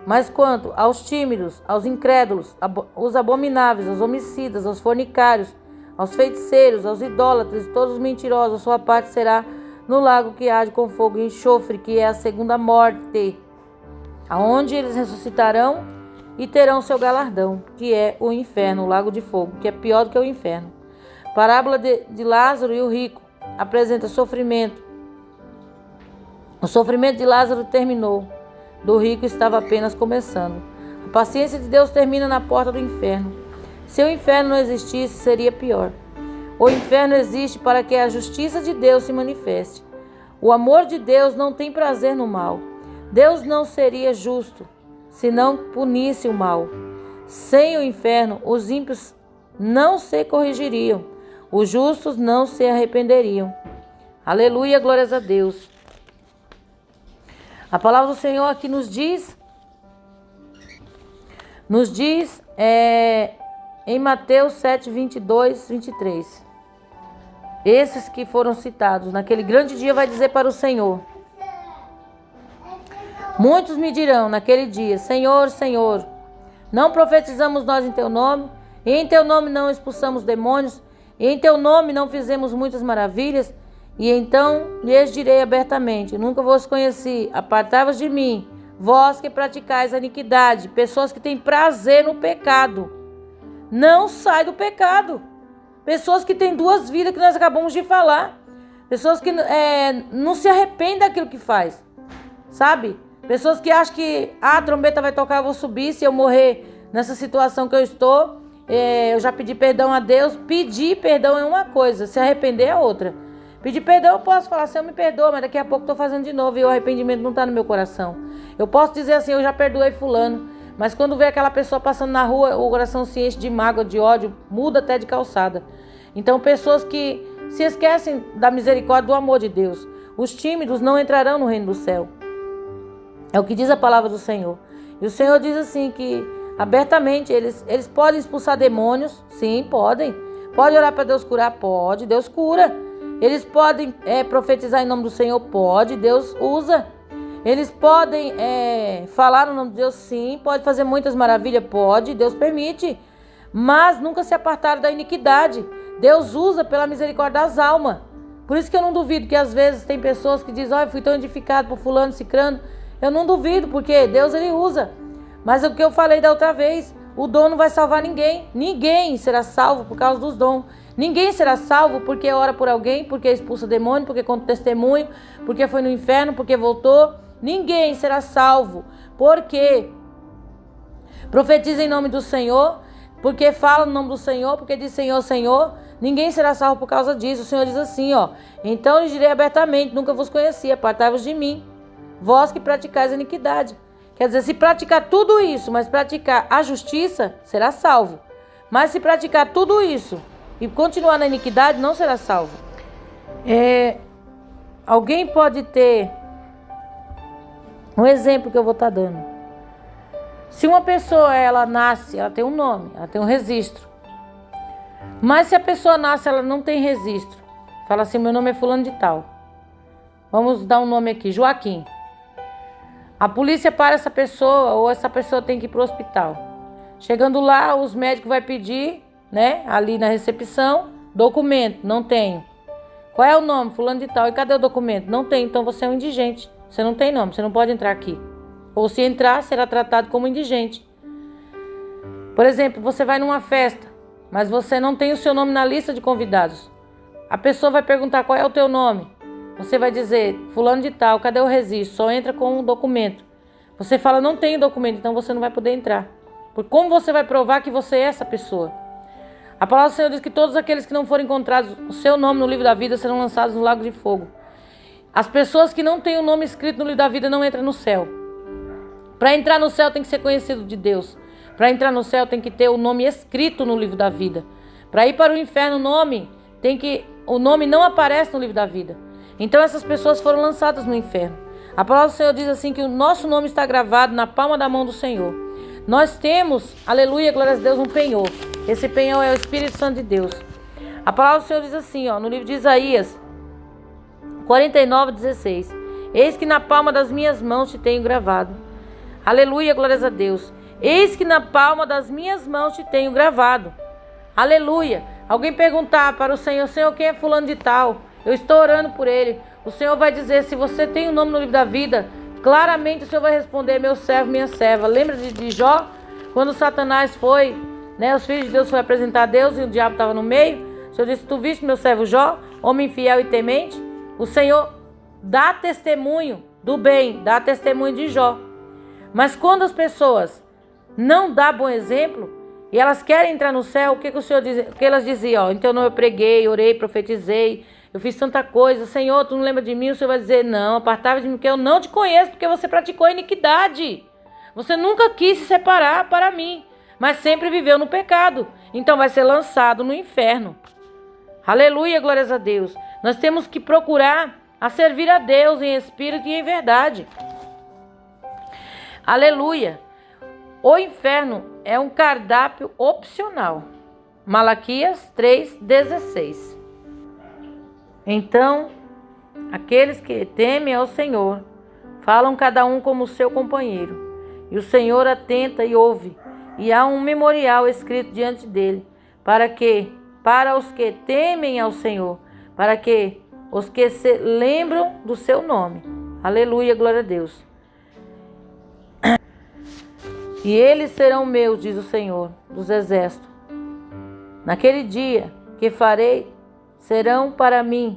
mas quanto aos tímidos, aos incrédulos, aos abomináveis, aos homicidas, aos fornicários, aos feiticeiros, aos idólatras e todos os mentirosos, a sua parte será no lago que arde com fogo e enxofre, que é a segunda morte, aonde eles ressuscitarão e terão seu galardão, que é o inferno, o lago de fogo, que é pior do que o inferno. Parábola de Lázaro e o rico apresenta sofrimento. O sofrimento de Lázaro terminou, do rico estava apenas começando. A paciência de Deus termina na porta do inferno. Se o inferno não existisse, seria pior. O inferno existe para que a justiça de Deus se manifeste. O amor de Deus não tem prazer no mal. Deus não seria justo se não punisse o mal. Sem o inferno, os ímpios não se corrigiriam. Os justos não se arrependeriam. Aleluia, glórias a Deus. A palavra do Senhor aqui nos diz em Mateus 7, 22, 23. Esses que foram citados, naquele grande dia vai dizer para o Senhor: muitos me dirão naquele dia: Senhor, Senhor, não profetizamos nós em teu nome? E em teu nome não expulsamos demônios? E em teu nome não fizemos muitas maravilhas? E então lhes direi abertamente: nunca vos conheci, apartai-vos de mim, vós que praticais a iniquidade. Pessoas que têm prazer no pecado, não sai do pecado. Pessoas que têm duas vidas, que nós acabamos de falar. Pessoas que não se arrependem daquilo que faz, sabe? Pessoas que acham que a trombeta vai tocar, eu vou subir, se eu morrer nessa situação que eu estou, eu já pedi perdão a Deus. Pedir perdão é uma coisa, se arrepender é outra. Pedir perdão eu posso falar: Senhor, me perdoa, mas daqui a pouco estou fazendo de novo e o arrependimento não está no meu coração. Eu posso dizer assim: eu já perdoei fulano, mas quando vê aquela pessoa passando na rua, o coração se enche de mágoa, de ódio, muda até de calçada. Então, pessoas que se esquecem da misericórdia, do amor de Deus. Os tímidos não entrarão no reino do céu. É o que diz a palavra do Senhor. E o Senhor diz assim que abertamente eles podem expulsar demônios. Sim, podem. Pode orar para Deus curar? Pode, Deus cura. Eles podem profetizar em nome do Senhor? Pode, Deus usa. Eles podem falar no nome de Deus? Sim. Pode fazer muitas maravilhas? Pode, Deus permite. Mas nunca se apartaram da iniquidade. Deus usa pela misericórdia das almas. Por isso que eu não duvido que às vezes tem pessoas que dizem: olha, fui tão edificado por fulano, cicrano. Eu não duvido, porque Deus ele usa. Mas o que eu falei da outra vez, o dom não vai salvar ninguém. Ninguém será salvo por causa dos dons. Ninguém será salvo porque ora por alguém, porque expulsa demônio, porque conta testemunho, porque foi no inferno, porque voltou. Ninguém será salvo porque profetiza em nome do Senhor, porque fala no nome do Senhor, porque diz Senhor, Senhor. Ninguém será salvo por causa disso. O Senhor diz assim, ó: então eu direi abertamente: nunca vos conheci, apartai-vos de mim, vós que praticais a iniquidade. Quer dizer, se praticar tudo isso, mas praticar a justiça, será salvo. Mas se praticar tudo isso e continuar na iniquidade, não será salvo. Alguém pode ter um exemplo que eu vou estar dando. Se uma pessoa, ela nasce, ela tem um nome, ela tem um registro. Mas se a pessoa nasce, ela não tem registro. Fala assim, meu nome é fulano de tal. Vamos dar um nome aqui, Joaquim. A polícia para essa pessoa ou essa pessoa tem que ir para o hospital. Chegando lá, os médicos vão pedir, né, ali na recepção, documento, não tenho. Qual é o nome? Fulano de tal. E cadê o documento? Não tem, então você é um indigente. Você não tem nome, você não pode entrar aqui. Ou se entrar, será tratado como indigente. Por exemplo, você vai numa festa, mas você não tem o seu nome na lista de convidados. A pessoa vai perguntar qual é o teu nome. Você vai dizer, fulano de tal, cadê o registro? Só entra com um documento. Você fala, não tem documento, então você não vai poder entrar. Por como você vai provar que você é essa pessoa? A palavra do Senhor diz que todos aqueles que não forem encontrados o seu nome no livro da vida serão lançados no lago de fogo. As pessoas que não têm o nome escrito no livro da vida não entram no céu. Para entrar no céu tem que ser conhecido de Deus. Para entrar no céu tem que ter o nome escrito no livro da vida. Para ir para o inferno, o nome não aparece no livro da vida. Então essas pessoas foram lançadas no inferno. A palavra do Senhor diz assim que o nosso nome está gravado na palma da mão do Senhor. Nós temos, aleluia, glória a Deus, um penhor. Esse penhor é o Espírito Santo de Deus. A palavra do Senhor diz assim, no livro de Isaías 49:16. Eis que na palma das minhas mãos te tenho gravado. Aleluia, glória a Deus. Eis que na palma das minhas mãos te tenho gravado. Aleluia. Alguém perguntar para o Senhor, Senhor, quem é fulano de tal? Eu estou orando por ele. O Senhor vai dizer, se você tem o nome no livro da vida, claramente o Senhor vai responder, meu servo, minha serva. Lembra de Jó? Quando Satanás foi, os filhos de Deus foram apresentar a Deus e o diabo estava no meio. O Senhor disse, tu viste meu servo Jó, homem fiel e temente? O Senhor dá testemunho do bem, dá testemunho de Jó. Mas quando as pessoas não dão bom exemplo, e elas querem entrar no céu, o que o Senhor diz? O que elas diziam? Então eu preguei, orei, profetizei, eu fiz tanta coisa. Senhor, tu não lembra de mim? O Senhor vai dizer, não, apartai-vos de mim, porque eu não te conheço, porque você praticou iniquidade. Você nunca quis se separar para mim, mas sempre viveu no pecado. Então vai ser lançado no inferno. Aleluia, glórias a Deus. Nós temos que procurar a servir a Deus em espírito e em verdade. Aleluia. O inferno é um cardápio opcional. Malaquias 3:16. Então, aqueles que temem ao Senhor, falam cada um como seu companheiro. E o Senhor atenta e ouve. E há um memorial escrito diante dele, para os que temem ao Senhor, para que os que se lembram do seu nome. Aleluia, glória a Deus. E eles serão meus, diz o Senhor dos exércitos. Naquele dia que farei, serão para mim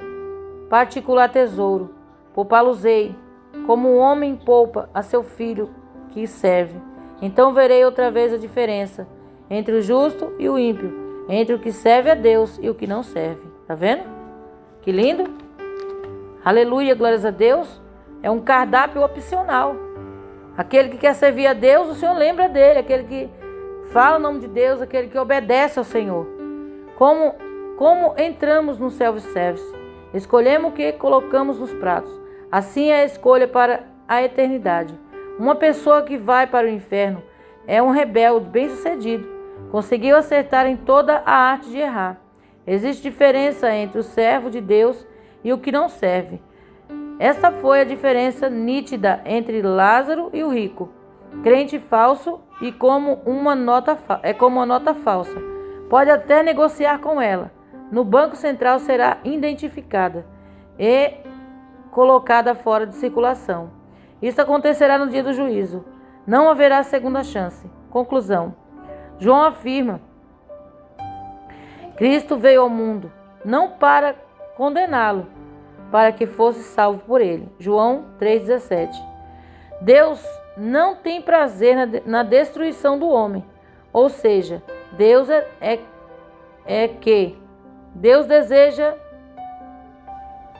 particular tesouro. Poupá-los-ei, como um homem poupa a seu filho que serve. Então verei outra vez a diferença entre o justo e o ímpio, entre o que serve a Deus e o que não serve. Tá vendo? Que lindo? Aleluia, glórias a Deus. É um cardápio opcional. Aquele que quer servir a Deus, o Senhor lembra dele. Aquele que fala o nome de Deus, aquele que obedece ao Senhor. Como entramos no self-service? Escolhemos o que colocamos nos pratos. Assim é a escolha para a eternidade. Uma pessoa que vai para o inferno é um rebelde bem-sucedido. Conseguiu acertar em toda a arte de errar. Existe diferença entre o servo de Deus e o que não serve. Essa foi a diferença nítida entre Lázaro e o rico. Crente falso e como uma nota falsa. Pode até negociar com ela. No banco central será identificada e colocada fora de circulação. Isso acontecerá no dia do juízo. Não haverá segunda chance. Conclusão. João afirma: Cristo veio ao mundo não para condená-lo, para que fosse salvo por ele. João 3,17. Deus não tem prazer na destruição do homem. Ou seja, Deus Deus deseja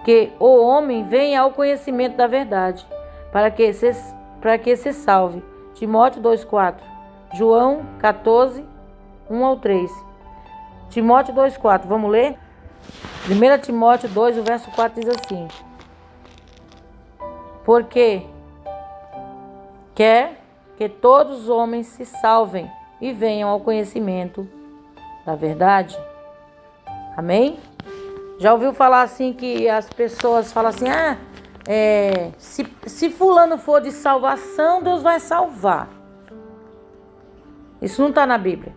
que o homem venha ao conhecimento da verdade, para que se salve. Timóteo 2,4. João 14, 1 ao 3. Timóteo 2,4. Vamos ler? 1 Timóteo 2, o verso 4 diz assim: porque quer que todos os homens se salvem e venham ao conhecimento da verdade. Amém? Já ouviu falar assim que as pessoas falam assim, se fulano for de salvação, Deus vai salvar. Isso não está na Bíblia.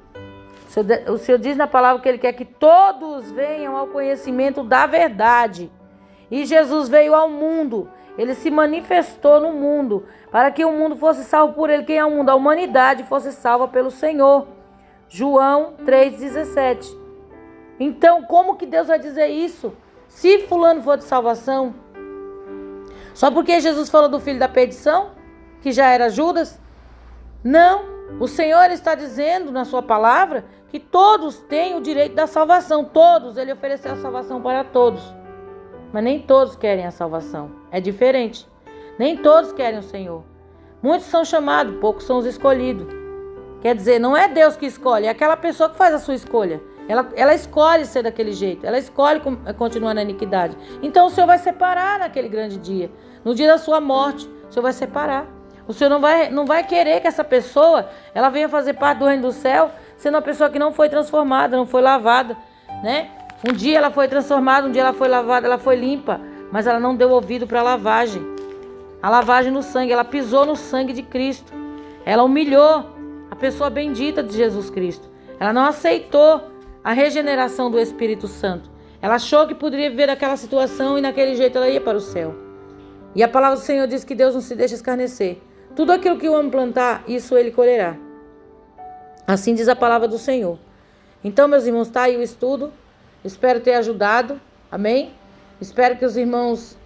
O Senhor diz na palavra que Ele quer que todos venham ao conhecimento da verdade. E Jesus veio ao mundo. Ele se manifestou no mundo para que o mundo fosse salvo por Ele. Quem é o mundo? A humanidade fosse salva pelo Senhor. João 3,17. Então, como que Deus vai dizer isso? Se fulano for de salvação? Só porque Jesus falou do filho da perdição? Que já era Judas? Não. O Senhor está dizendo na sua palavra que todos têm o direito da salvação. Todos. Ele ofereceu a salvação para todos. Mas nem todos querem a salvação. É diferente. Nem todos querem o Senhor. Muitos são chamados, poucos são os escolhidos. Quer dizer, não é Deus que escolhe, é aquela pessoa que faz a sua escolha. Ela escolhe ser daquele jeito. Ela escolhe continuar na iniquidade. Então o Senhor vai separar naquele grande dia. No dia da sua morte, o Senhor vai separar. O Senhor não vai querer que essa pessoa ela venha fazer parte do reino do céu, sendo uma pessoa que não foi transformada, não foi lavada, né? Um dia ela foi transformada, um dia ela foi lavada, ela foi limpa, mas ela não deu ouvido para a lavagem. A lavagem no sangue, ela pisou no sangue de Cristo. Ela humilhou a pessoa bendita de Jesus Cristo. Ela não aceitou a regeneração do Espírito Santo. Ela achou que poderia viver daquela situação e naquele jeito ela ia para o céu. E a palavra do Senhor diz que Deus não se deixa escarnecer. Tudo aquilo que o homem plantar, isso ele colherá. Assim diz a palavra do Senhor. Então, meus irmãos, está aí o estudo. Espero ter ajudado. Amém? Espero que os irmãos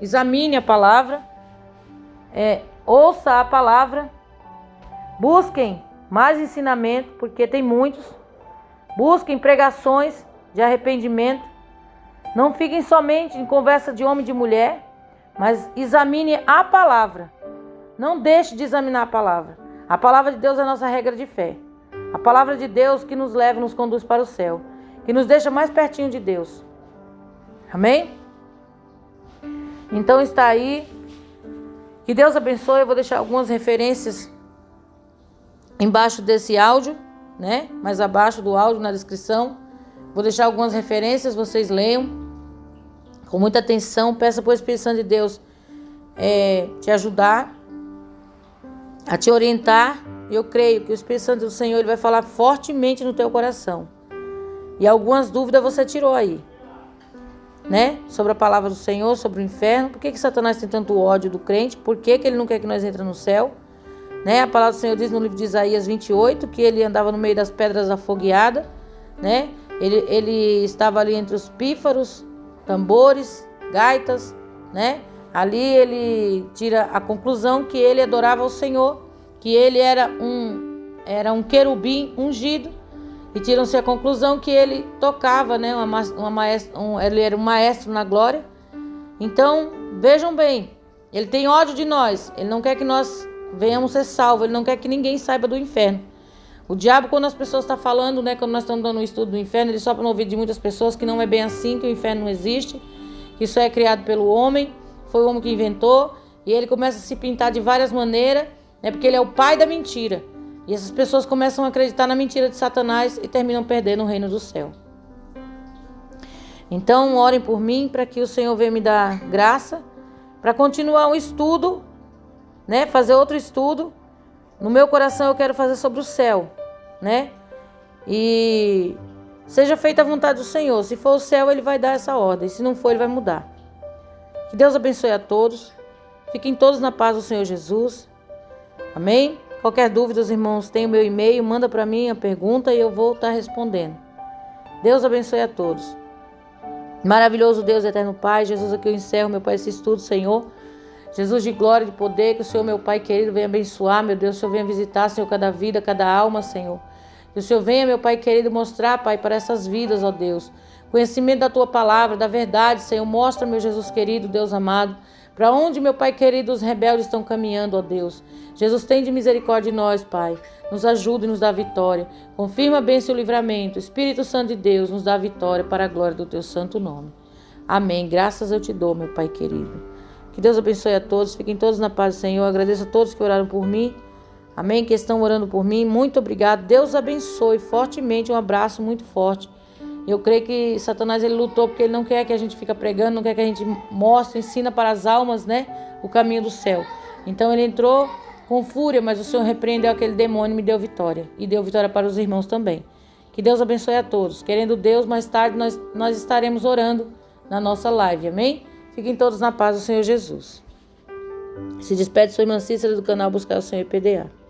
examinem a palavra. Ouça a palavra. Busquem mais ensinamento, porque tem muitos. Busquem pregações de arrependimento. Não fiquem somente em conversa de homem e de mulher, mas examine a palavra. Não deixe de examinar a palavra. A palavra de Deus é a nossa regra de fé. A palavra de Deus que nos leva e nos conduz para o céu. Que nos deixa mais pertinho de Deus. Amém? Então está aí. Que Deus abençoe. Eu vou deixar algumas referências embaixo desse áudio, né? Mais abaixo do áudio, na descrição. Vou deixar algumas referências, vocês leiam com muita atenção. Peça para o Espírito Santo de Deus te ajudar, a te orientar. Eu creio que o Espírito Santo do Senhor ele vai falar fortemente no teu coração. E algumas dúvidas você tirou aí, né? Sobre a palavra do Senhor, sobre o inferno. Por que Satanás tem tanto ódio do crente? Por que ele não quer que nós entremos no céu? Né? A palavra do Senhor diz no livro de Isaías 28 que ele andava no meio das pedras afogueadas, né? Ele estava ali entre os pífaros, tambores, gaitas, né? Ali ele tira a conclusão que ele adorava o Senhor, que ele era um querubim ungido, e tiram-se a conclusão que ele tocava, né? Ele era um maestro na glória. Então, vejam bem, ele tem ódio de nós, ele não quer que nós venhamos ser salvos, ele não quer que ninguém saiba do inferno. O diabo, quando as pessoas estão falando, né, quando nós estamos dando um estudo do inferno, ele sopra no ouvido de muitas pessoas que não é bem assim, que o inferno não existe, que isso é criado pelo homem, foi o homem que inventou, e ele começa a se pintar de várias maneiras, né, porque ele é o pai da mentira. E essas pessoas começam a acreditar na mentira de Satanás e terminam perdendo o reino do céu. Então, orem por mim para que o Senhor venha me dar graça para continuar um estudo, né, fazer outro estudo. No meu coração eu quero fazer sobre o céu, né? E seja feita a vontade do Senhor. Se for o céu, Ele vai dar essa ordem. Se não for, Ele vai mudar. Que Deus abençoe a todos. Fiquem todos na paz do Senhor Jesus. Amém? Qualquer dúvida, os irmãos têm o meu e-mail. Manda para mim a pergunta e eu vou estar respondendo. Deus abençoe a todos. Maravilhoso Deus, eterno Pai. Jesus, aqui eu encerro, meu Pai, esse estudo, Senhor. Jesus de glória e de poder, que o Senhor, meu Pai querido, venha abençoar, meu Deus, o Senhor venha visitar, Senhor, cada vida, cada alma, Senhor. Que o Senhor venha, meu Pai querido, mostrar, Pai, para essas vidas, ó Deus, conhecimento da Tua palavra, da verdade, Senhor. Mostra, meu Jesus querido, Deus amado, para onde, meu Pai querido, os rebeldes estão caminhando, ó Deus. Jesus, tem de misericórdia de nós, Pai. Nos ajuda e nos dá vitória. Confirma a bênção e o livramento. Espírito Santo de Deus, nos dá vitória para a glória do Teu santo nome. Amém. Graças eu te dou, meu Pai querido. Que Deus abençoe a todos, fiquem todos na paz do Senhor. Agradeço a todos que oraram por mim. Amém, que estão orando por mim. Muito obrigado. Deus abençoe fortemente. Um abraço muito forte. Eu creio que Satanás ele lutou porque ele não quer que a gente fique pregando, não quer que a gente mostre, ensina para as almas, né, o caminho do céu. Então ele entrou com fúria, mas o Senhor repreendeu aquele demônio e me deu vitória. E deu vitória para os irmãos também. Que Deus abençoe a todos. Querendo Deus, mais tarde nós estaremos orando na nossa live, amém? Fiquem todos na paz do Senhor Jesus. Se despede sua irmã Cícera do canal Buscar o Senhor PDA.